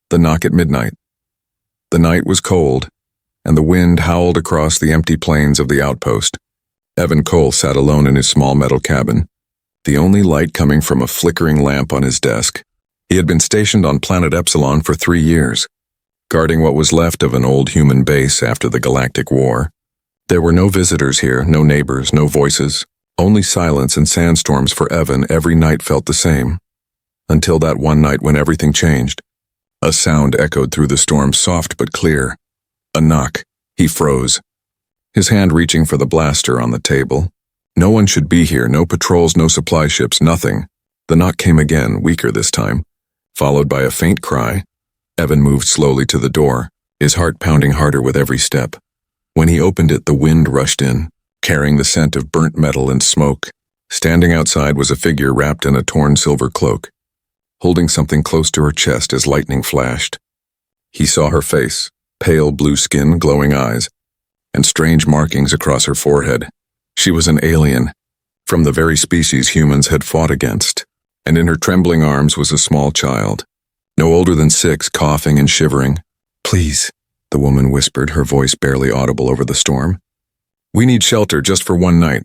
The knock at midnight. The night was cold, and the wind howled across the empty plains of the outpost. Evan Cole sat alone in his small metal cabin, the only light coming from a flickering lamp on his desk. He had been stationed on planet Epsilon for 3 years, guarding what was left of an old human base after the Galactic War. There were no visitors here, no neighbors, no voices, only silence and sandstorms for Evan. Every night felt the same, until that one night when everything changed. A sound echoed through the storm, soft but clear. A knock. He froze, his hand reaching for the blaster on the table. No one should be here, no patrols, no supply ships, nothing. The knock came again, weaker this time, followed by a faint cry. Evan moved slowly to the door, his heart pounding harder with every step. When he opened it, the wind rushed in, carrying the scent of burnt metal and smoke. Standing outside was a figure wrapped in a torn silver cloak, holding something close to her chest as lightning flashed. He saw her face, pale blue skin, glowing eyes, and strange markings across her forehead. She was an alien, from the very species humans had fought against, and in her trembling arms was a small child, no older than 6, coughing and shivering. "Please," the woman whispered, her voice barely audible over the storm. "We need shelter just for one night."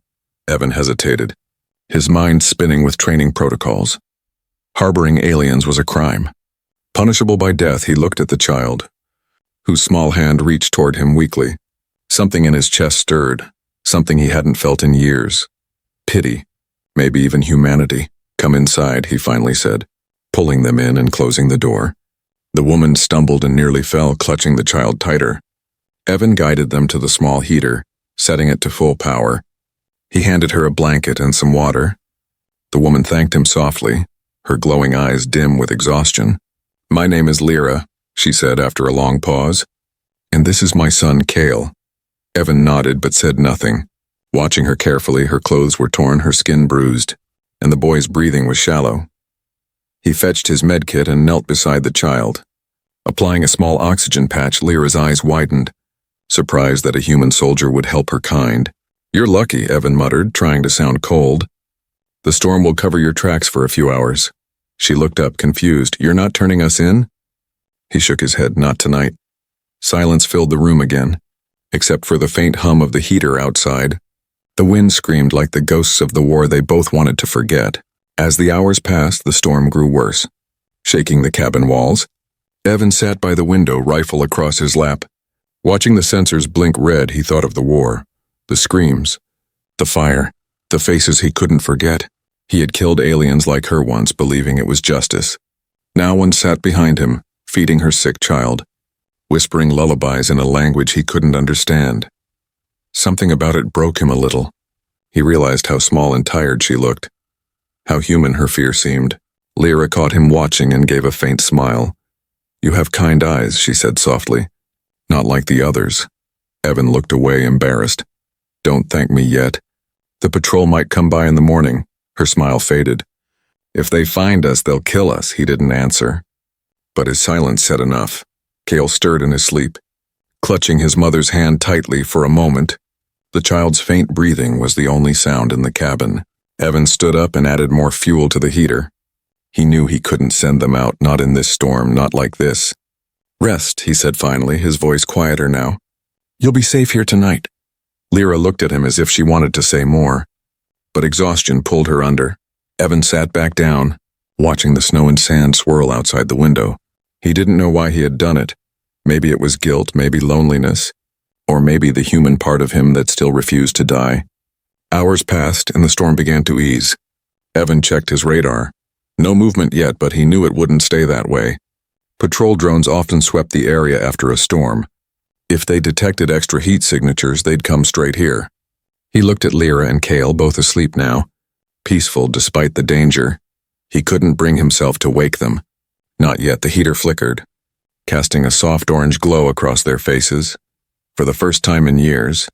Evan hesitated, his mind spinning with training protocols. Harboring aliens was a crime, punishable by death. He looked at the child, whose small hand reached toward him weakly. Something in his chest stirred, something he hadn't felt in years. Pity, maybe even humanity. "Come inside," he finally said, pulling them in and closing the door. The woman stumbled and nearly fell, clutching the child tighter. Evan guided them to the small heater, setting it to full power. He handed her a blanket and some water. The woman thanked him softly, her glowing eyes dim with exhaustion. "My name is Lyra," she said after a long pause. "And this is my son, Cale." Evan nodded but said nothing, watching her carefully. Her clothes were torn, her skin bruised, and the boy's breathing was shallow. He fetched his medkit and knelt beside the child. Applying a small oxygen patch, Lyra's eyes widened, surprised that a human soldier would help her kind. "You're lucky," Evan muttered, trying to sound cold. "The storm will cover your tracks for a few hours." She looked up, confused. "You're not turning us in?" He shook his head. "Not tonight." Silence filled the room again, except for the faint hum of the heater outside. The wind screamed like the ghosts of the war they both wanted to forget. As the hours passed, the storm grew worse, shaking the cabin walls. Evan sat by the window, rifle across his lap. Watching the sensors blink red, he thought of the war, the screams, the fire, the faces he couldn't forget. He had killed aliens like her once, believing it was justice. Now one sat behind him, feeding her sick child, whispering lullabies in a language he couldn't understand. Something about it broke him a little. He realized how small and tired she looked, how human her fear seemed. Lyra caught him watching and gave a faint smile. "You have kind eyes," she said softly. "Not like the others." Evan looked away, embarrassed. "Don't thank me yet. The patrol might come by in the morning." Her smile faded. "If they find us, they'll kill us," he didn't answer. But his silence said enough. Cale stirred in his sleep, clutching his mother's hand tightly for a moment. The child's faint breathing was the only sound in the cabin. Evan stood up and added more fuel to the heater. He knew he couldn't send them out, not in this storm, not like this. "Rest," he said finally, his voice quieter now. "You'll be safe here tonight." Lyra looked at him as if she wanted to say more, but exhaustion pulled her under. Evan sat back down, watching the snow and sand swirl outside the window. He didn't know why he had done it. Maybe it was guilt, maybe loneliness, or maybe the human part of him that still refused to die. Hours passed and the storm began to ease. Evan checked his radar. No movement yet, but he knew it wouldn't stay that way. Patrol drones often swept the area after a storm. If they detected extra heat signatures, they'd come straight here. He looked at Lyra and Cale, both asleep now, peaceful despite the danger. He couldn't bring himself to wake them. Not yet. The heater flickered, casting a soft orange glow across their faces. For the first time in years,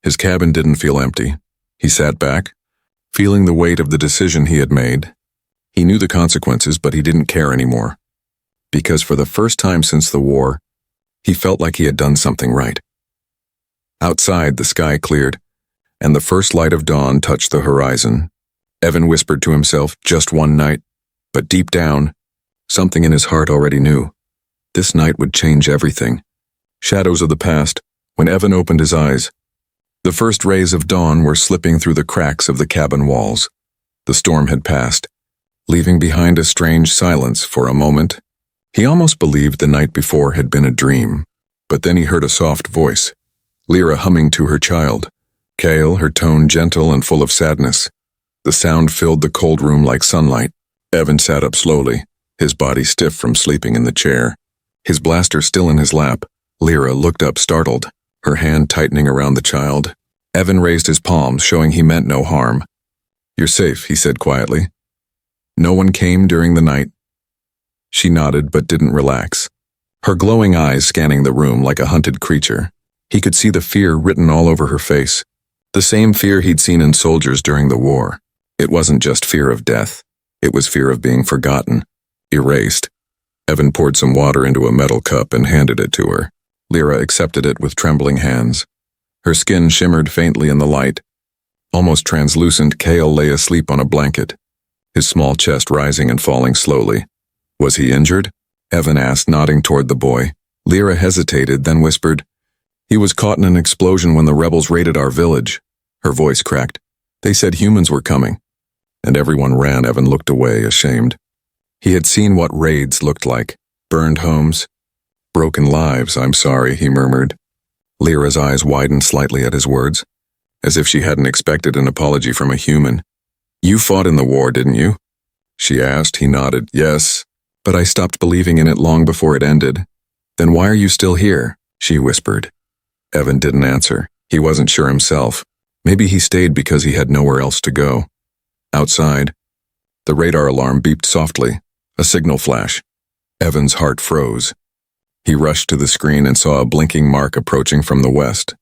his cabin didn't feel empty. He sat back, feeling the weight of the decision he had made. He knew the consequences, but he didn't care anymore. Because for the first time since the war, he felt like he had done something right. Outside, the sky cleared, and the first light of dawn touched the horizon. Evan whispered to himself, just one night, but deep down, something in his heart already knew. This night would change everything. Shadows of the past, when Evan opened his eyes. The first rays of dawn were slipping through the cracks of the cabin walls. The storm had passed, leaving behind a strange silence for a moment. He almost believed the night before had been a dream, but then he heard a soft voice, Lyra humming to her child. Kale, her tone gentle and full of sadness. The sound filled the cold room like sunlight. Evan sat up slowly, his body stiff from sleeping in the chair. His blaster still in his lap, Lyra looked up startled, her hand tightening around the child. Evan raised his palms, showing he meant no harm. "You're safe," he said quietly. "No one came during the night." She nodded but didn't relax, her glowing eyes scanning the room like a hunted creature. He could see the fear written all over her face, the same fear he'd seen in soldiers during the war. It wasn't just fear of death, it was fear of being forgotten, erased. Evan poured some water into a metal cup and handed it to her. Lyra accepted it with trembling hands. Her skin shimmered faintly in the light. Almost translucent, Kale lay asleep on a blanket, his small chest rising and falling slowly. "Was he injured?" Evan asked, nodding toward the boy. Lyra hesitated, then whispered, "He was caught in an explosion when the rebels raided our village." Her voice cracked. "They said humans were coming." And everyone ran. Evan looked away, ashamed. He had seen what raids looked like. Burned homes, broken lives. "I'm sorry," he murmured. Lyra's eyes widened slightly at his words, as if she hadn't expected an apology from a human. "You fought in the war, didn't you?" she asked. He nodded. "Yes, but I stopped believing in it long before it ended." "Then why are you still here?" she whispered. Evan didn't answer. He wasn't sure himself. Maybe he stayed because he had nowhere else to go. Outside, the radar alarm beeped softly, a signal flash. Evan's heart froze. He rushed to the screen and saw a blinking mark approaching from the west.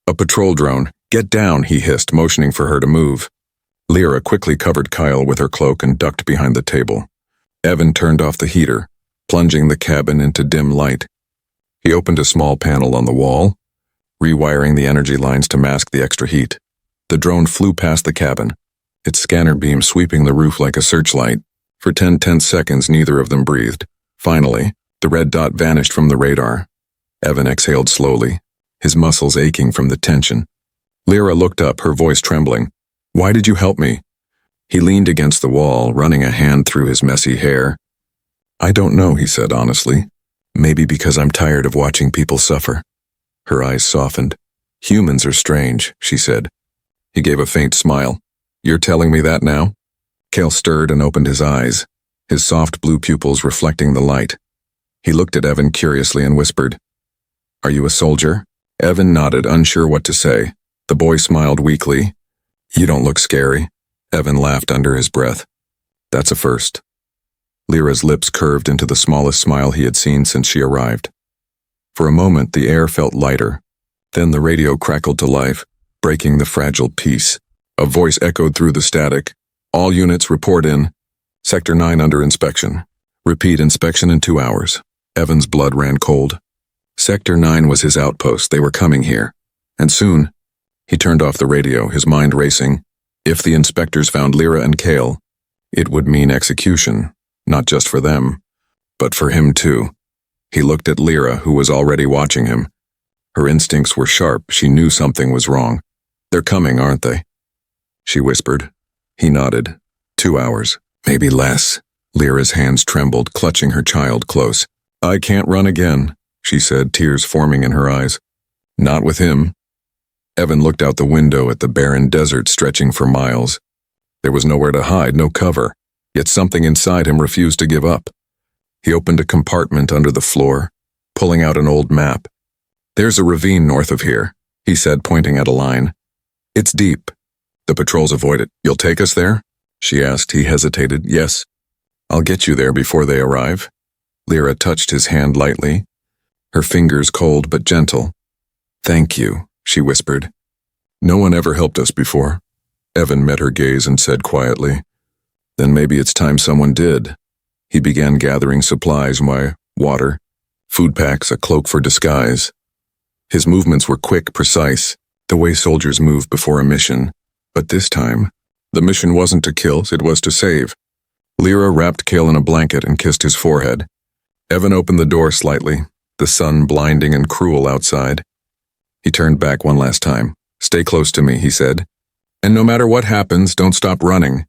"A patrol drone. Get down," he hissed, motioning for her to move. Lyra quickly covered Kyle with her cloak and ducked behind the table. Evan turned off the heater, plunging the cabin into dim light. He opened a small panel on the wall, rewiring the energy lines to mask the extra heat. The drone flew past the cabin, its scanner beam sweeping the roof like a searchlight. For 10 tense seconds, neither of them breathed. Finally, the red dot vanished from the radar. Evan exhaled slowly, his muscles aching from the tension. Lyra looked up, her voice trembling. "Why did you help me?" He leaned against the wall, running a hand through his messy hair. "I don't know," he said honestly. "Maybe because I'm tired of watching people suffer." Her eyes softened. "Humans are strange," she said. He gave a faint smile. "You're telling me that now?" Kale stirred and opened his eyes, his soft blue pupils reflecting the light. He looked at Evan curiously and whispered, "Are you a soldier?" Evan nodded, unsure what to say. The boy smiled weakly. "You don't look scary." Evan laughed under his breath. "That's a first." Lyra's lips curved into the smallest smile he had seen since she arrived. For a moment, the air felt lighter. Then the radio crackled to life, breaking the fragile peace. A voice echoed through the static. "All units report in. Sector 9 under inspection. Repeat inspection in 2 hours." Evan's blood ran cold. Sector 9 was his outpost. They were coming here. And soon. He turned off the radio, his mind racing. If the inspectors found Lyra and Kale, it would mean execution, not just for them, but for him too. He looked at Lyra, who was already watching him. Her instincts were sharp. She knew something was wrong. "They're coming, aren't they?" she whispered. He nodded. 2 hours, maybe less. Lyra's hands trembled, clutching her child close. "I can't run again," she said, tears forming in her eyes. "Not with him." Evan looked out the window at the barren desert stretching for miles. There was nowhere to hide, no cover, yet something inside him refused to give up. He opened a compartment under the floor, pulling out an old map. "There's a ravine north of here," he said, pointing at a line. "It's deep. The patrols avoid it. You'll take us there?" she asked. He hesitated. "Yes. I'll get you there before they arrive." Lyra touched his hand lightly, her fingers cold but gentle. "Thank you," she whispered. "No one ever helped us before." Evan met her gaze and said quietly, "Then maybe it's time someone did." He began gathering supplies, water, food packs, a cloak for disguise. His movements were quick, precise, the way soldiers move before a mission. But this time, the mission wasn't to kill, it was to save. Lyra wrapped Kale in a blanket and kissed his forehead. Evan opened the door slightly, the sun blinding and cruel outside. He turned back one last time. "Stay close to me," he said. "And no matter what happens, don't stop running."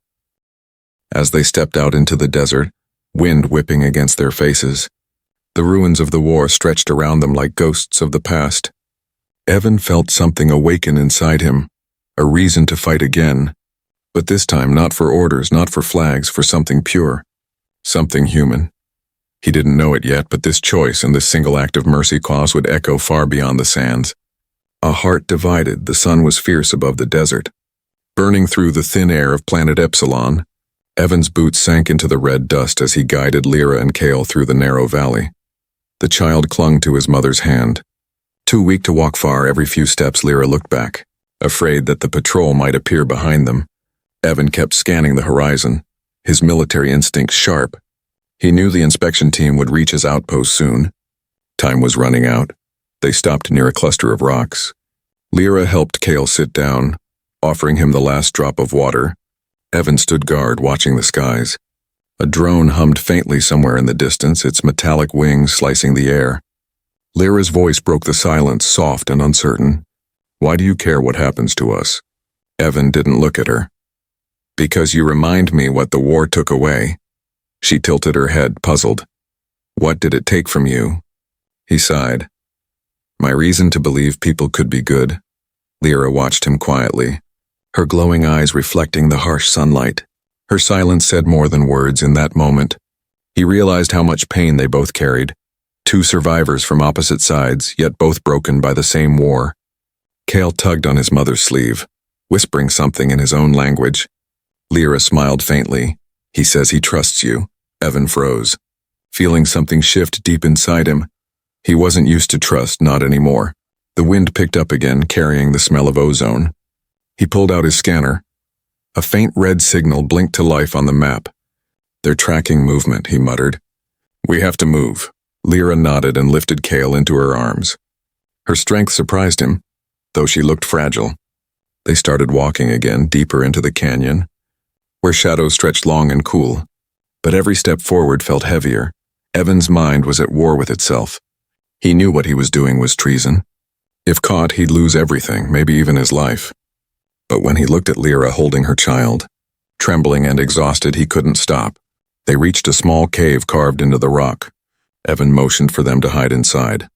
As they stepped out into the desert, wind whipping against their faces, the ruins of the war stretched around them like ghosts of the past. Evan felt something awaken inside him, a reason to fight again, but this time not for orders, not for flags, for something pure, something human. He didn't know it yet, but this choice and this single act of mercy cause would echo far beyond the sands. A heart divided, the sun was fierce above the desert. Burning through the thin air of planet Epsilon, Evan's boots sank into the red dust as he guided Lyra and Cale through the narrow valley. The child clung to his mother's hand. Too weak to walk far, every few steps Lyra looked back, afraid that the patrol might appear behind them. Evan kept scanning the horizon, his military instincts sharp. He knew the inspection team would reach his outpost soon. Time was running out. They stopped near a cluster of rocks. Lyra helped Cale sit down, offering him the last drop of water. Evan stood guard, watching the skies. A drone hummed faintly somewhere in the distance, its metallic wings slicing the air. Lyra's voice broke the silence, soft and uncertain. "Why do you care what happens to us?" Evan didn't look at her. "Because you remind me what the war took away." She tilted her head, puzzled. "What did it take from you?" He sighed. "My reason to believe people could be good." Lyra watched him quietly, her glowing eyes reflecting the harsh sunlight. Her silence said more than words in that moment. He realized how much pain they both carried. Two survivors from opposite sides, yet both broken by the same war. Cale tugged on his mother's sleeve, whispering something in his own language. Lyra smiled faintly. "He says he trusts you." Evan froze, feeling something shift deep inside him. He wasn't used to trust, not anymore. The wind picked up again, carrying the smell of ozone. He pulled out his scanner. A faint red signal blinked to life on the map. "They're tracking movement," he muttered. "We have to move." Lyra nodded and lifted Cale into her arms. Her strength surprised him, though she looked fragile. They started walking again, deeper into the canyon, where shadows stretched long and cool. But every step forward felt heavier. Evan's mind was at war with itself. He knew what he was doing was treason. If caught, he'd lose everything, maybe even his life. But when he looked at Lyra holding her child, trembling and exhausted, he couldn't stop. They reached a small cave carved into the rock. Evan motioned for them to hide inside.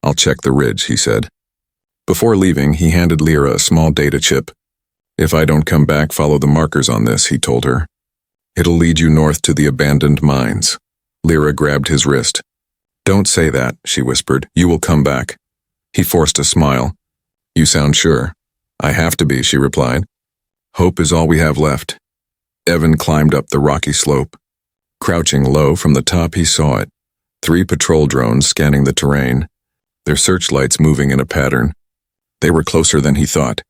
"I'll check the ridge," he said. Before leaving, he handed Lyra a small data chip. "If I don't come back, follow the markers on this," he told her. "It'll lead you north to the abandoned mines." Lyra grabbed his wrist. "Don't say that," she whispered. "You will come back." He forced a smile. "You sound sure." "I have to be," she replied. "Hope is all we have left." Evan climbed up the rocky slope. Crouching low from the top, he saw it. 3 patrol drones scanning the terrain, their searchlights moving in a pattern. They were closer than he thought.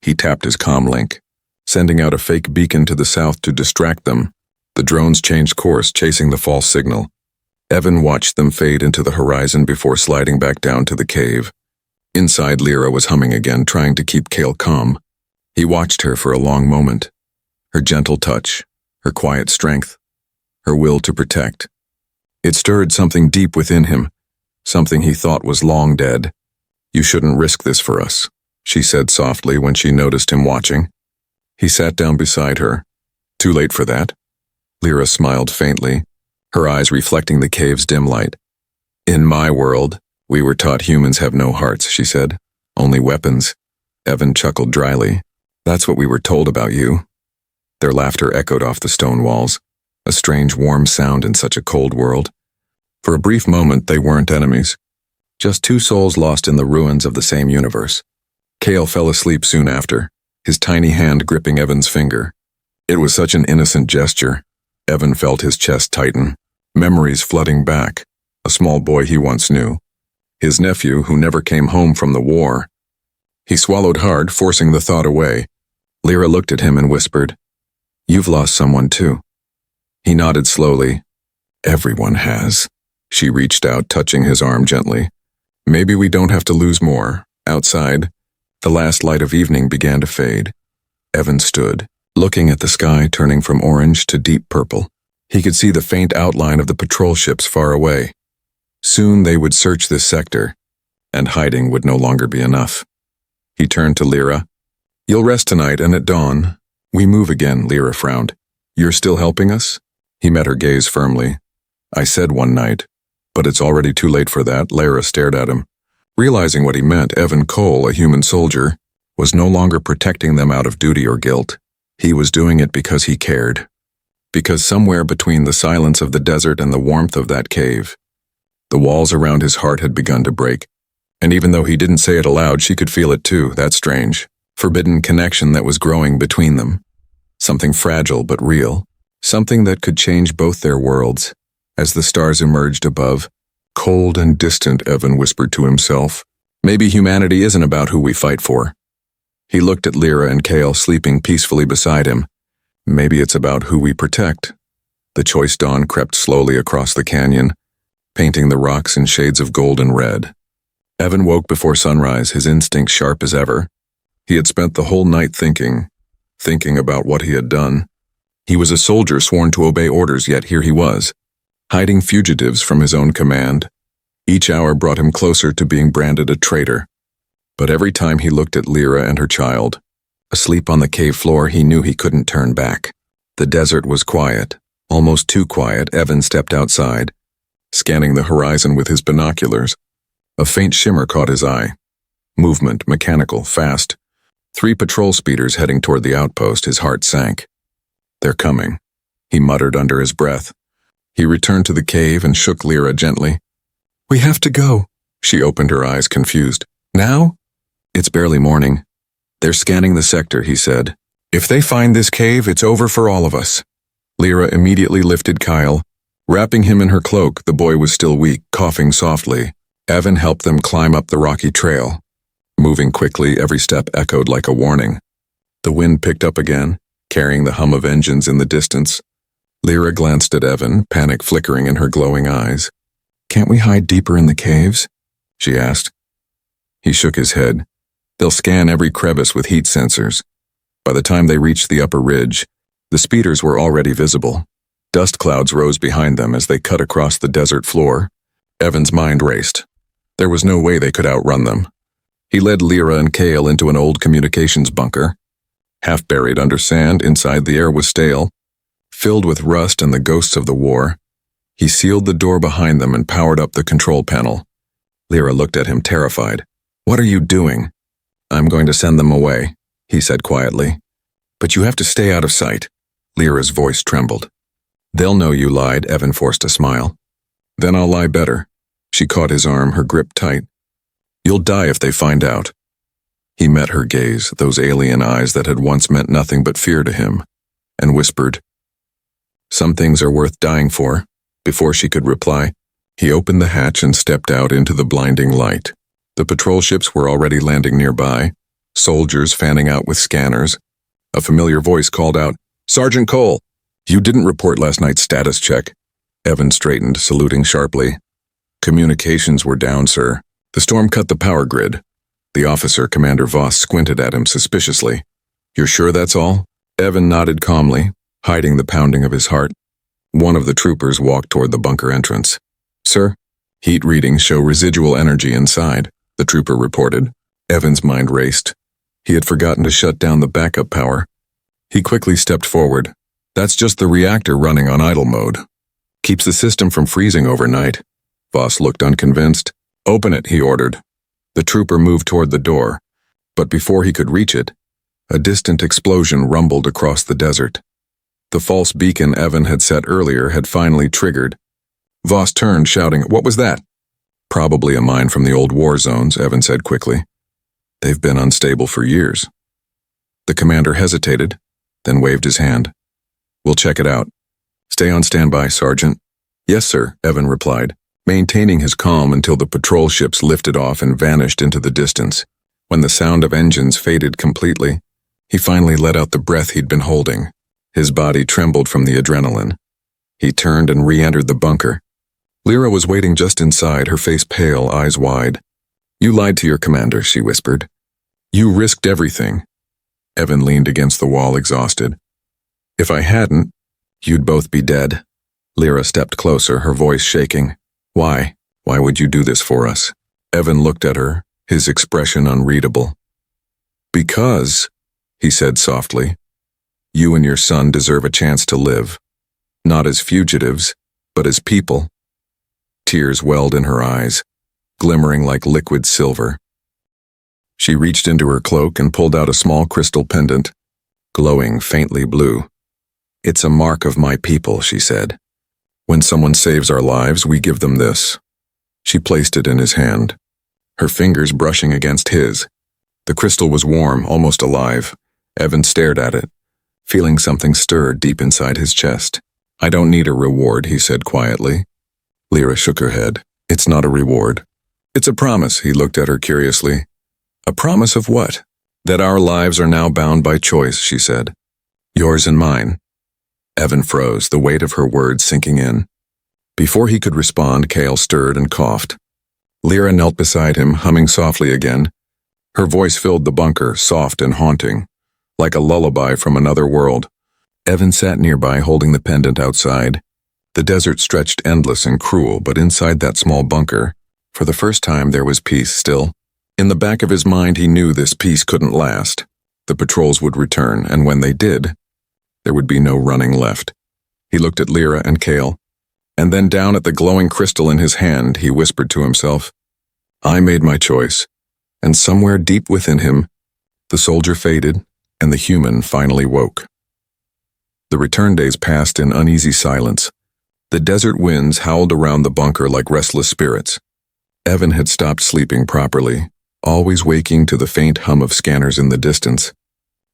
He tapped his comm link, sending out a fake beacon to the south to distract them. The drones changed course, chasing the false signal. Evan watched them fade into the horizon before sliding back down to the cave. Inside, Lyra was humming again, trying to keep Cale calm. He watched her for a long moment. Her gentle touch, her quiet strength, her will to protect. It stirred something deep within him, something he thought was long dead. "You shouldn't risk this for us," she said softly when she noticed him watching. He sat down beside her. "Too late for that?" Lyra smiled faintly, her eyes reflecting the cave's dim light. "In my world, we were taught humans have no hearts," she said. "Only weapons." Evan chuckled dryly. "That's what we were told about you." Their laughter echoed off the stone walls, a strange warm sound in such a cold world. For a brief moment, they weren't enemies. Just 2 souls lost in the ruins of the same universe. Cale fell asleep soon after, his tiny hand gripping Evan's finger. It was such an innocent gesture. Evan felt his chest tighten, memories flooding back. A small boy he once knew. His nephew who never came home from the war. He swallowed hard, forcing the thought away. Lyra looked at him and whispered, "You've lost someone too." He nodded slowly. "Everyone has." She reached out, touching his arm gently. "Maybe we don't have to lose more." Outside, the last light of evening began to fade. Evan stood, looking at the sky turning from orange to deep purple. He could see the faint outline of the patrol ships far away. Soon they would search this sector, and hiding would no longer be enough. He turned to Lyra. You'll rest tonight, and at dawn, we move again, Lyra frowned. You're still helping us? He met her gaze firmly. I said one night, but it's already too late for that. Lyra stared at him. Realizing what he meant, Evan Cole, a human soldier, was no longer protecting them out of duty or guilt. He was doing it because he cared. Because somewhere between the silence of the desert and the warmth of that cave, the walls around his heart had begun to break. And even though he didn't say it aloud, she could feel it too, that strange, forbidden connection that was growing between them. Something fragile but real. Something that could change both their worlds. As the stars emerged above, cold and distant, Evan whispered to himself, maybe humanity isn't about who we fight for. He looked at Lyra and Kale sleeping peacefully beside him. Maybe it's about who we protect. The choice dawn crept slowly across the canyon, painting the rocks in shades of gold and red. Evan woke before sunrise, his instincts sharp as ever. He had spent the whole night thinking about what he had done. He was a soldier sworn to obey orders, yet here he was, hiding fugitives from his own command. Each hour brought him closer to being branded a traitor. But every time he looked at Lyra and her child, asleep on the cave floor, he knew he couldn't turn back. The desert was quiet, almost too quiet. Evan stepped outside, scanning the horizon with his binoculars. A faint shimmer caught his eye. Movement, mechanical, fast. 3 patrol speeders heading toward the outpost. His heart sank. They're coming, he muttered under his breath. He returned to the cave and shook Lyra gently. We have to go. She opened her eyes, confused. Now? It's barely morning. They're scanning the sector, he said. If they find this cave, it's over for all of us. Lyra immediately lifted Kyle. Wrapping him in her cloak, the boy was still weak, coughing softly. Evan helped them climb up the rocky trail. Moving quickly, every step echoed like a warning. The wind picked up again, carrying the hum of engines in the distance. Lyra glanced at Evan, panic flickering in her glowing eyes. Can't we hide deeper in the caves? She asked. He shook his head. They'll scan every crevice with heat sensors. By the time they reached the upper ridge, the speeders were already visible. Dust clouds rose behind them as they cut across the desert floor. Evan's mind raced. There was no way they could outrun them. He led Lyra and Kale into an old communications bunker. Half buried under sand, inside the air was stale, filled with rust and the ghosts of the war. He sealed the door behind them and powered up the control panel. Lyra looked at him, terrified. What are you doing? I'm going to send them away, he said quietly. But you have to stay out of sight. Lyra's voice trembled. They'll know you lied, Evan forced a smile. Then I'll lie better. She caught his arm, her grip tight. You'll die if they find out. He met her gaze, those alien eyes that had once meant nothing but fear to him, and whispered, Some things are worth dying for. Before she could reply, he opened the hatch and stepped out into the blinding light. The patrol ships were already landing nearby, soldiers fanning out with scanners. A familiar voice called out, Sergeant Cole, you didn't report last night's status check. Evan straightened, saluting sharply. Communications were down, sir. The storm cut the power grid. The officer, Commander Voss, squinted at him suspiciously. You're sure that's all? Evan nodded calmly, hiding the pounding of his heart. One of the troopers walked toward the bunker entrance. Sir, heat readings show residual energy inside, the trooper reported. Evan's mind raced. He had forgotten to shut down the backup power. He quickly stepped forward. That's just the reactor running on idle mode. Keeps the system from freezing overnight. Voss looked unconvinced. Open it, he ordered. The trooper moved toward the door, but before he could reach it, a distant explosion rumbled across the desert. The false beacon Evan had set earlier had finally triggered. Voss turned, shouting, What was that? Probably a mine from the old war zones, Evan said quickly. They've been unstable for years. The commander hesitated, then waved his hand. We'll check it out. Stay on standby, Sergeant. Yes, sir, Evan replied, maintaining his calm until the patrol ships lifted off and vanished into the distance. When the sound of engines faded completely, he finally let out the breath he'd been holding. His body trembled from the adrenaline. He turned and re-entered the bunker. Lyra was waiting just inside, her face pale, eyes wide. You lied to your commander, she whispered. You risked everything. Evan leaned against the wall, exhausted. If I hadn't, you'd both be dead. Lyra stepped closer, her voice shaking. Why? Why would you do this for us? Evan looked at her, his expression unreadable. Because, he said softly, you and your son deserve a chance to live. Not as fugitives, but as people. Tears welled in her eyes, glimmering like liquid silver. She reached into her cloak and pulled out a small crystal pendant, glowing faintly blue. It's a mark of my people, she said. When someone saves our lives, we give them this. She placed it in his hand, her fingers brushing against his. The crystal was warm, almost alive. Evan stared at it, feeling something stir deep inside his chest. I don't need a reward, he said quietly. Lyra shook her head. It's not a reward. It's a promise, he looked at her curiously. A promise of what? That our lives are now bound by choice, she said. Yours and mine. Evan froze, the weight of her words sinking in. Before he could respond, Cale stirred and coughed. Lyra knelt beside him, humming softly again. Her voice filled the bunker, soft and haunting, like a lullaby from another world. Evan sat nearby, holding the pendant outside. The desert stretched endless and cruel, but inside that small bunker, for the first time there was peace still. In the back of his mind he knew this peace couldn't last. The patrols would return, and when they did, there would be no running left. He looked at Lyra and Cale, and then down at the glowing crystal in his hand, he whispered to himself, I made my choice, and somewhere deep within him, the soldier faded, and the human finally woke. The return days passed in uneasy silence. The desert winds howled around the bunker like restless spirits. Evan had stopped sleeping properly, always waking to the faint hum of scanners in the distance.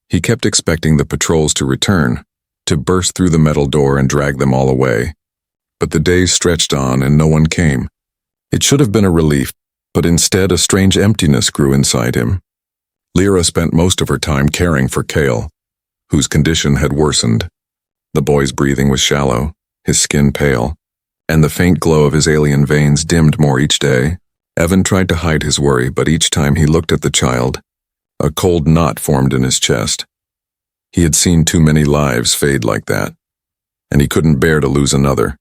He kept expecting the patrols to return, to burst through the metal door and drag them all away. But the days stretched on and no one came. It should have been a relief, but instead a strange emptiness grew inside him. Lyra spent most of her time caring for Cale, whose condition had worsened. The boy's breathing was shallow, his skin pale, and the faint glow of his alien veins dimmed more each day. Evan tried to hide his worry, but each time he looked at the child, a cold knot formed in his chest. He had seen too many lives fade like that, and he couldn't bear to lose another.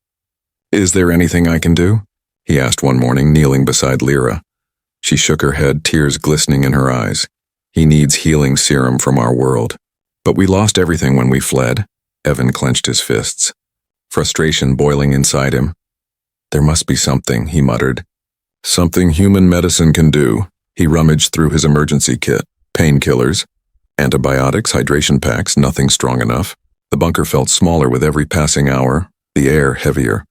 Is there anything I can do? He asked one morning, kneeling beside Lyra. She shook her head, tears glistening in her eyes. He needs healing serum from our world. But we lost everything when we fled. Evan clenched his fists, frustration boiling inside him. There must be something, he muttered. Something human medicine can do. He rummaged through his emergency kit. Painkillers, antibiotics, hydration packs, nothing strong enough. The bunker felt smaller with every passing hour, the air heavier.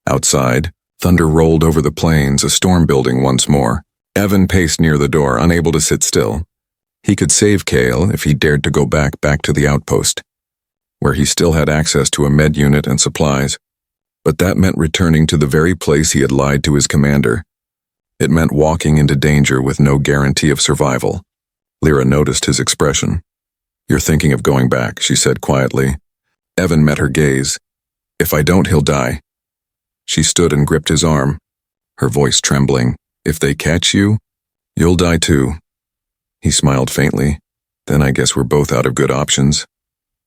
Outside, thunder rolled over the plains, a storm building once more. Evan paced near the door, unable to sit still. He could save Cale if he dared to go back to the outpost, where he still had access to a med unit and supplies. But that meant returning to the very place he had lied to his commander. It meant walking into danger with no guarantee of survival. Lyra noticed his expression. You're thinking of going back, she said quietly. Evan met her gaze. If I don't, he'll die. She stood and gripped his arm, her voice trembling. If they catch you, you'll die too. He smiled faintly. Then I guess we're both out of good options.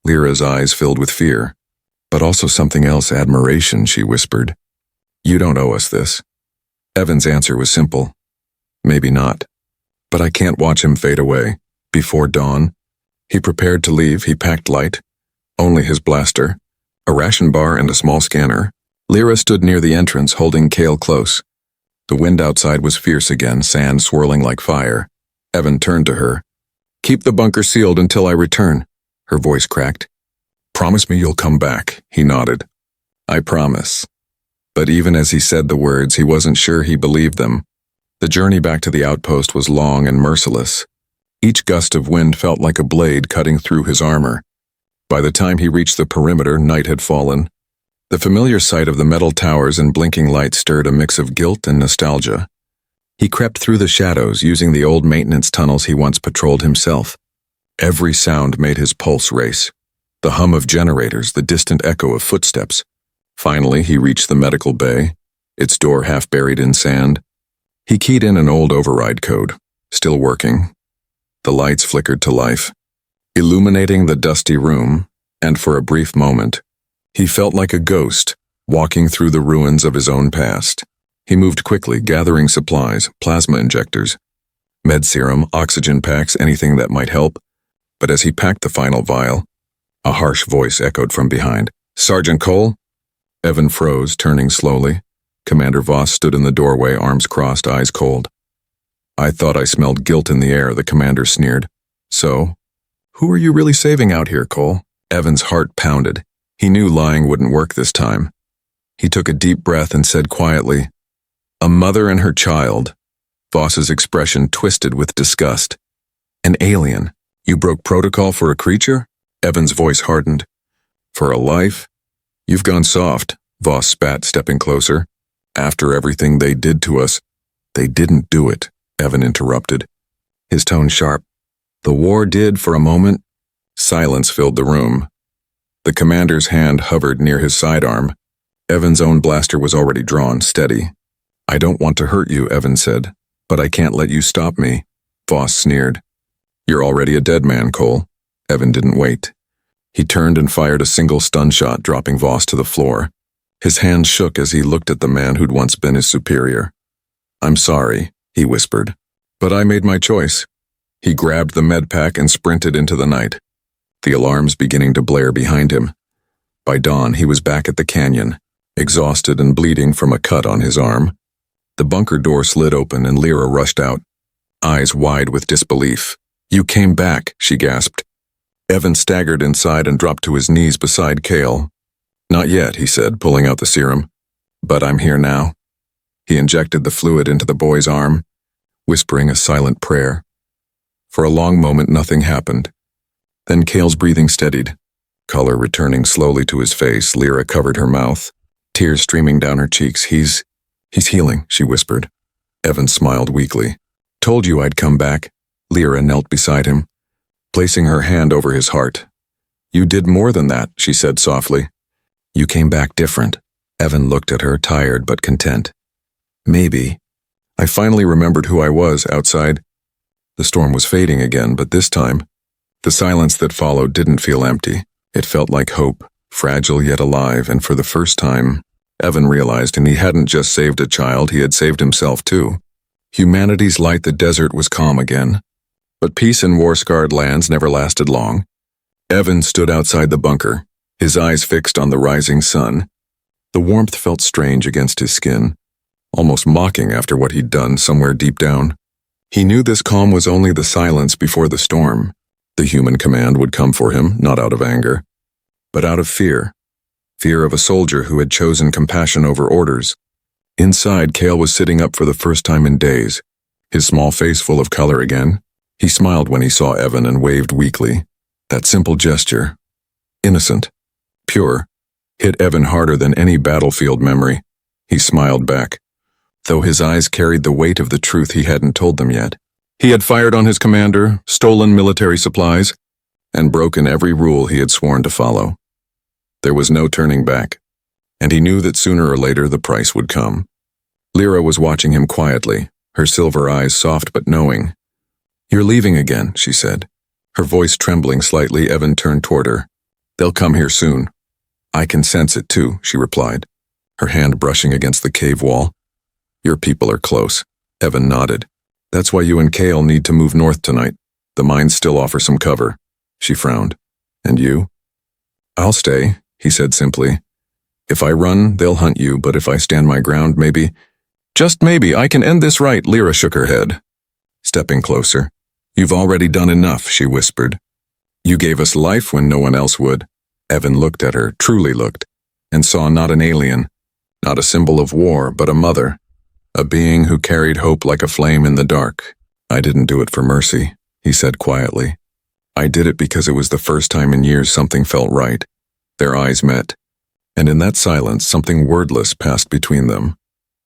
Lyra's eyes filled with fear, but also something else, admiration, she whispered. You don't owe us this. Evan's answer was simple. Maybe not. But I can't watch him fade away. Before dawn, he prepared to leave. He packed light, only his blaster, a ration bar and a small scanner. Lyra stood near the entrance, holding Cale close. The wind outside was fierce again, sand swirling like fire. Evan turned to her. Keep the bunker sealed until I return. Her voice cracked. Promise me you'll come back, he nodded. I promise. But even as he said the words, he wasn't sure he believed them. The journey back to the outpost was long and merciless. Each gust of wind felt like a blade cutting through his armor. By the time he reached the perimeter, night had fallen. The familiar sight of the metal towers and blinking lights stirred a mix of guilt and nostalgia. He crept through the shadows, using the old maintenance tunnels he once patrolled himself. Every sound made his pulse race. The hum of generators, the distant echo of footsteps. Finally, he reached the medical bay, its door half buried in sand. He keyed in an old override code, still working. The lights flickered to life, illuminating the dusty room, and for a brief moment, he felt like a ghost walking through the ruins of his own past. He moved quickly, gathering supplies, plasma injectors, med serum, oxygen packs, anything that might help. But as he packed the final vial, a harsh voice echoed from behind. "Sergeant Cole?" Evan froze, turning slowly. Commander Voss stood in the doorway, arms crossed, eyes cold. "I thought I smelled guilt in the air," the commander sneered. "So, who are you really saving out here, Cole?" Evan's heart pounded. He knew lying wouldn't work this time. He took a deep breath and said quietly, "A mother and her child." Voss's expression twisted with disgust. "An alien? You broke protocol for a creature?" Evan's voice hardened. "For a life? You've gone soft," Voss spat, stepping closer. "After everything they did to us." "They didn't do it," Evan interrupted, his tone sharp. "The war did for a moment." Silence filled the room. The commander's hand hovered near his sidearm. Evan's own blaster was already drawn, steady. "I don't want to hurt you," Evan said, "but I can't let you stop me." Voss sneered. "You're already a dead man, Cole." Evan didn't wait. He turned and fired a single stun shot, dropping Voss to the floor. His hand shook as he looked at the man who'd once been his superior. "I'm sorry," he whispered, "but I made my choice." He grabbed the med pack and sprinted into the night, the alarms beginning to blare behind him. By dawn, he was back at the canyon, exhausted and bleeding from a cut on his arm. The bunker door slid open and Lyra rushed out, eyes wide with disbelief. "You came back," she gasped. Evan staggered inside and dropped to his knees beside Cale. "Not yet," he said, pulling out the serum. "But I'm here now." He injected the fluid into the boy's arm, whispering a silent prayer. For a long moment, nothing happened. Then Cale's breathing steadied, color returning slowly to his face. Lyra covered her mouth, tears streaming down her cheeks. He's healing," she whispered. Evan smiled weakly. "Told you I'd come back." Lyra knelt beside him, placing her hand over his heart. "You did more than that," she said softly. "You came back different." Evan looked at her, tired but content. "Maybe. I finally remembered who I was outside." The storm was fading again, but this time, the silence that followed didn't feel empty. It felt like hope, fragile yet alive, and for the first time, Evan realized he hadn't just saved a child, he had saved himself too. Humanity's light the desert was calm again. But peace in war-scarred lands never lasted long. Evan stood outside the bunker, his eyes fixed on the rising sun. The warmth felt strange against his skin, almost mocking after what he'd done somewhere deep down. He knew this calm was only the silence before the storm. The human command would come for him, not out of anger, but out of fear. Fear of a soldier who had chosen compassion over orders. Inside, Cale was sitting up for the first time in days, his small face full of color again. He smiled when he saw Evan and waved weakly. That simple gesture, innocent, pure, hit Evan harder than any battlefield memory. He smiled back, though his eyes carried the weight of the truth he hadn't told them yet. He had fired on his commander, stolen military supplies, and broken every rule he had sworn to follow. There was no turning back, and he knew that sooner or later the price would come. Lyra was watching him quietly, her silver eyes soft but knowing. "You're leaving again," she said. Her voice trembling slightly, Evan turned toward her. "They'll come here soon." "I can sense it too," she replied, her hand brushing against the cave wall. "Your people are close." Evan nodded. "That's why you and Cale need to move north tonight. The mines still offer some cover." She frowned. "And you?" "I'll stay," he said simply. "If I run, they'll hunt you, but if I stand my ground, maybe, just maybe, I can end this right." Lyra shook her head, stepping closer. "You've already done enough," she whispered. "You gave us life when no one else would." Evan looked at her, truly looked, and saw not an alien, not a symbol of war, but a mother, a being who carried hope like a flame in the dark. "I didn't do it for mercy," he said quietly. "I did it because it was the first time in years something felt right." Their eyes met, and in that silence something wordless passed between them.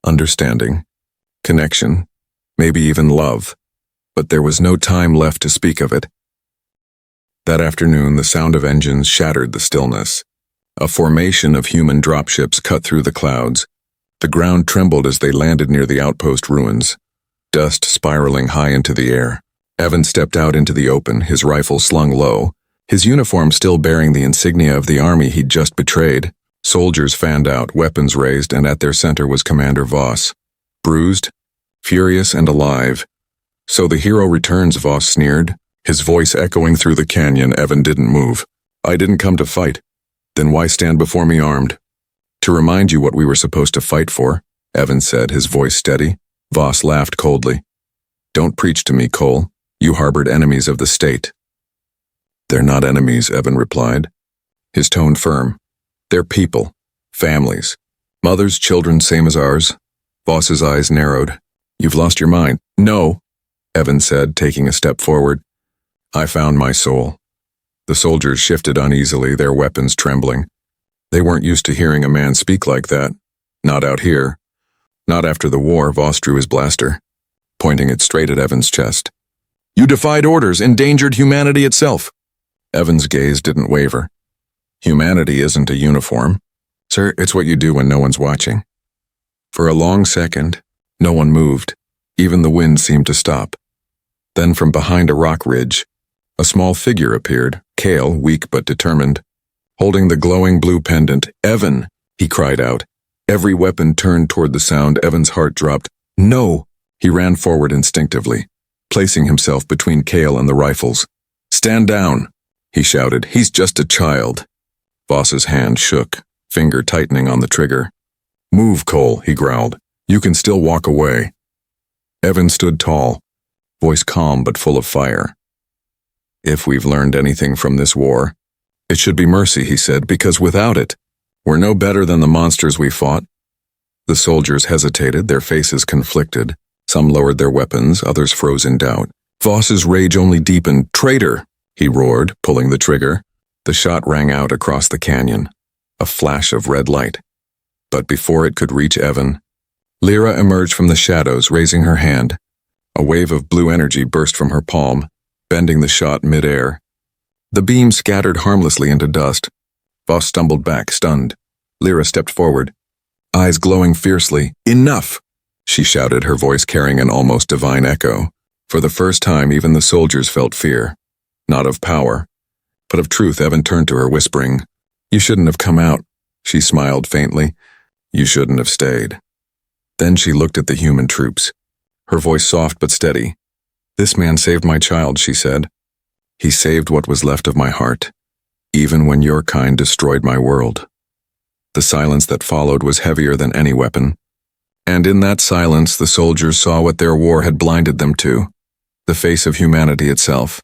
Understanding, connection, maybe even love. But there was no time left to speak of it. That afternoon, the sound of engines shattered the stillness. A formation of human dropships cut through the clouds. The ground trembled as they landed near the outpost ruins, dust spiraling high into the air. Evan stepped out into the open, his rifle slung low, his uniform still bearing the insignia of the army he'd just betrayed. Soldiers fanned out, weapons raised, and at their center was Commander Voss, bruised, furious, and alive. "So the hero returns," Voss sneered, his voice echoing through the canyon. Evan didn't move. "I didn't come to fight." "Then why stand before me armed?" "To remind you what we were supposed to fight for," Evan said, his voice steady. Voss laughed coldly. "Don't preach to me, Cole. You harbored enemies of the state." "They're not enemies," Evan replied, his tone firm. "They're people, families, mothers, children, same as ours." Voss's eyes narrowed. "You've lost your mind." "No," Evan said, taking a step forward. "I found my soul." The soldiers shifted uneasily, their weapons trembling. They weren't used to hearing a man speak like that. Not out here. Not after the war. Voss drew his blaster, pointing it straight at Evan's chest. "You defied orders, endangered humanity itself." Evan's gaze didn't waver. "Humanity isn't a uniform. Sir, it's what you do when no one's watching." For a long second, no one moved. Even the wind seemed to stop. Then from behind a rock ridge, a small figure appeared, Cale, weak but determined, holding the glowing blue pendant. "Evan!" he cried out. Every weapon turned toward the sound. Evan's heart dropped. "No!" He ran forward instinctively, placing himself between Cale and the rifles. "Stand down!" he shouted. "He's just a child." Voss's hand shook, finger tightening on the trigger. "Move, Cole," he growled. "You can still walk away." Evan stood tall, voice calm but full of fire. "If we've learned anything from this war, it should be mercy," he said, "because without it, we're no better than the monsters we fought." The soldiers hesitated, their faces conflicted. Some lowered their weapons, others froze in doubt. Voss's rage only deepened. "Traitor!" he roared, pulling the trigger. The shot rang out across the canyon, a flash of red light. But before it could reach Evan, Lyra emerged from the shadows, raising her hand. A wave of blue energy burst from her palm, bending the shot mid-air. The beam scattered harmlessly into dust. Voss stumbled back, stunned. Lyra stepped forward, eyes glowing fiercely. "Enough!" she shouted, her voice carrying an almost divine echo. For the first time, even the soldiers felt fear. Not of power, but of truth. Evan turned to her, whispering, "You shouldn't have come out." She smiled faintly. "You shouldn't have stayed." Then she looked at the human troops, her voice soft but steady. "This man saved my child," she said. "He saved what was left of my heart, even when your kind destroyed my world." The silence that followed was heavier than any weapon. And in that silence, the soldiers saw what their war had blinded them to, the face of humanity itself.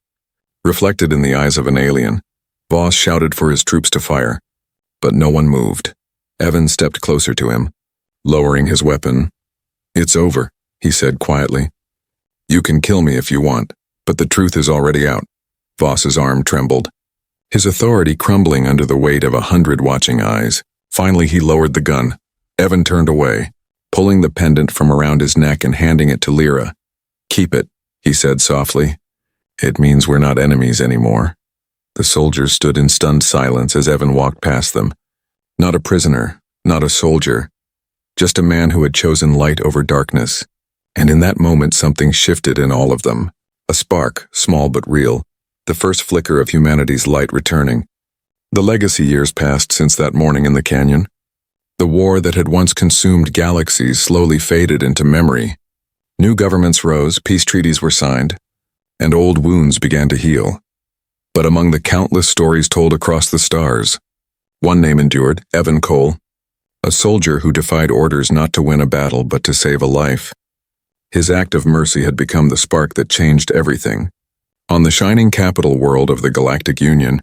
Reflected in the eyes of an alien, Voss shouted for his troops to fire, but no one moved. Evan stepped closer to him, lowering his weapon. "It's over," he said quietly. "You can kill me if you want, but the truth is already out." Voss's arm trembled, his authority crumbling under the weight of 100 watching eyes. Finally, he lowered the gun. Evan turned away, pulling the pendant from around his neck and handing it to Lyra. "Keep it," he said softly. "It means we're not enemies anymore." The soldiers stood in stunned silence as Evan walked past them. Not a prisoner, not a soldier, just a man who had chosen light over darkness. And in that moment, something shifted in all of them. A spark, small but real, the first flicker of humanity's light returning. The legacy years passed since that morning in the canyon. The war that had once consumed galaxies slowly faded into memory. New governments rose, peace treaties were signed, and old wounds began to heal. But among the countless stories told across the stars, one name endured: Evan Cole, a soldier who defied orders not to win a battle but to save a life. His act of mercy had become the spark that changed everything. On the shining capital world of the Galactic Union,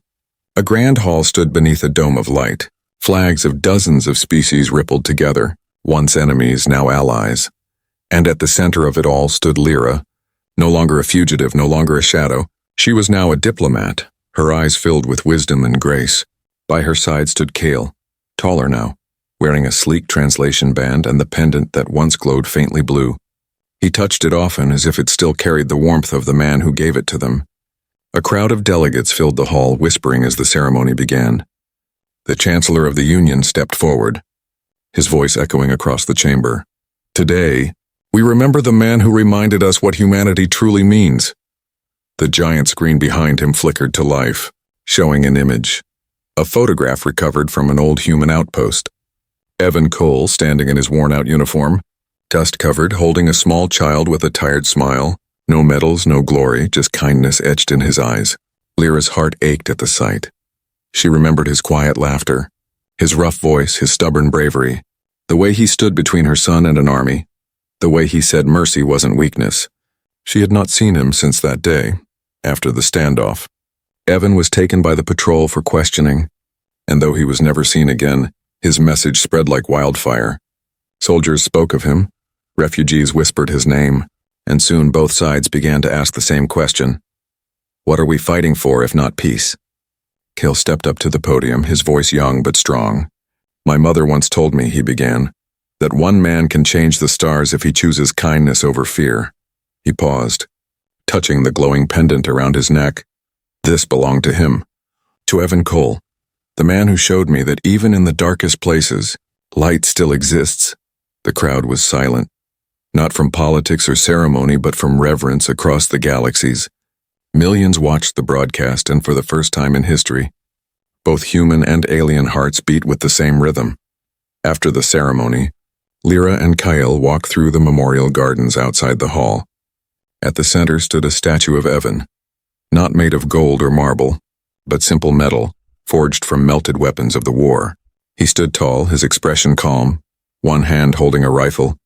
a grand hall stood beneath a dome of light. Flags of dozens of species rippled together, once enemies, now allies. And at the center of it all stood Lyra, no longer a fugitive, no longer a shadow. She was now a diplomat, her eyes filled with wisdom and grace. By her side stood Cale, taller now, wearing a sleek translation band and the pendant that once glowed faintly blue. He touched it often, as if it still carried the warmth of the man who gave it to them. A crowd of delegates filled the hall, whispering as the ceremony began. The Chancellor of the Union stepped forward, his voice echoing across the chamber. "Today, we remember the man who reminded us what humanity truly means." The giant screen behind him flickered to life, showing an image. A photograph recovered from an old human outpost. Evan Cole, standing in his worn-out uniform, dust-covered, holding a small child with a tired smile. No medals, no glory, just kindness etched in his eyes. Lyra's heart ached at the sight. She remembered his quiet laughter, his rough voice, his stubborn bravery, the way he stood between her son and an army, the way he said mercy wasn't weakness. She had not seen him since that day, after the standoff. Evan was taken by the patrol for questioning, and though he was never seen again, his message spread like wildfire. Soldiers spoke of him, refugees whispered his name, and soon both sides began to ask the same question. What are we fighting for if not peace? Cale stepped up to the podium, his voice young but strong. My mother once told me, he began, that one man can change the stars if he chooses kindness over fear. He paused, touching the glowing pendant around his neck. This belonged to him, to Evan Cole, the man who showed me that even in the darkest places, light still exists. The crowd was silent, not from politics or ceremony, but from reverence across the galaxies. Millions watched the broadcast, and for the first time in history, both human and alien hearts beat with the same rhythm. After the ceremony, Lyra and Kyle walked through the memorial gardens outside the hall. At the center stood a statue of Evan, not made of gold or marble, but simple metal, forged from melted weapons of the war. He stood tall, his expression calm, one hand holding a rifle,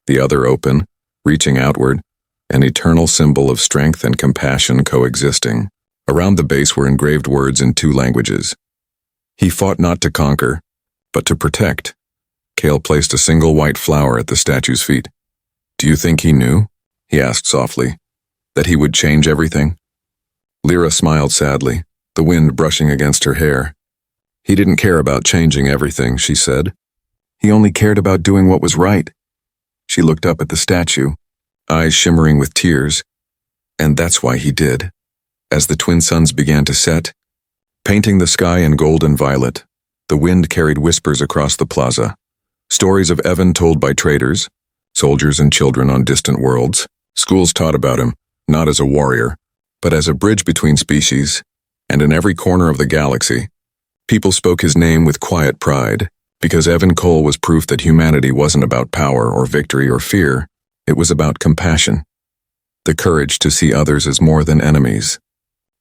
the other open, reaching outward, an eternal symbol of strength and compassion coexisting. Around the base were engraved words in 2 languages. He fought not to conquer, but to protect. Cale placed a single white flower at the statue's feet. Do you think he knew? He asked softly. That he would change everything? Lyra smiled sadly, the wind brushing against her hair. He didn't care about changing everything, she said. He only cared about doing what was right. She looked up at the statue, eyes shimmering with tears. And that's why he did. As the twin suns began to set, painting the sky in gold and violet, the wind carried whispers across the plaza. Stories of Evan told by traders, soldiers and children on distant worlds. Schools taught about him, not as a warrior, but as a bridge between species, and in every corner of the galaxy, people spoke his name with quiet pride, because Evan Cole was proof that humanity wasn't about power or victory or fear, it was about compassion. The courage to see others as more than enemies.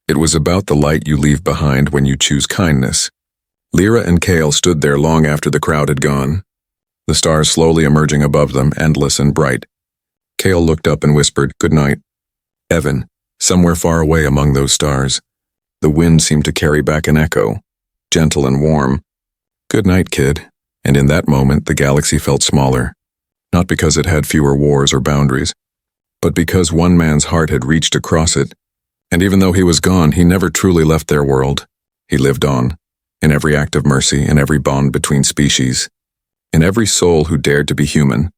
It was about the light you leave behind when you choose kindness. Lyra and Cale stood there long after the crowd had gone, the stars slowly emerging above them, endless and bright. Cale looked up and whispered, "Good night." Evan, somewhere far away among those stars, the wind seemed to carry back an echo, gentle and warm. "Good night, kid." And in that moment, the galaxy felt smaller, not because it had fewer wars or boundaries, but because one man's heart had reached across it. And even though he was gone, he never truly left their world. He lived on, in every act of mercy, in every bond between species, in every soul who dared to be human.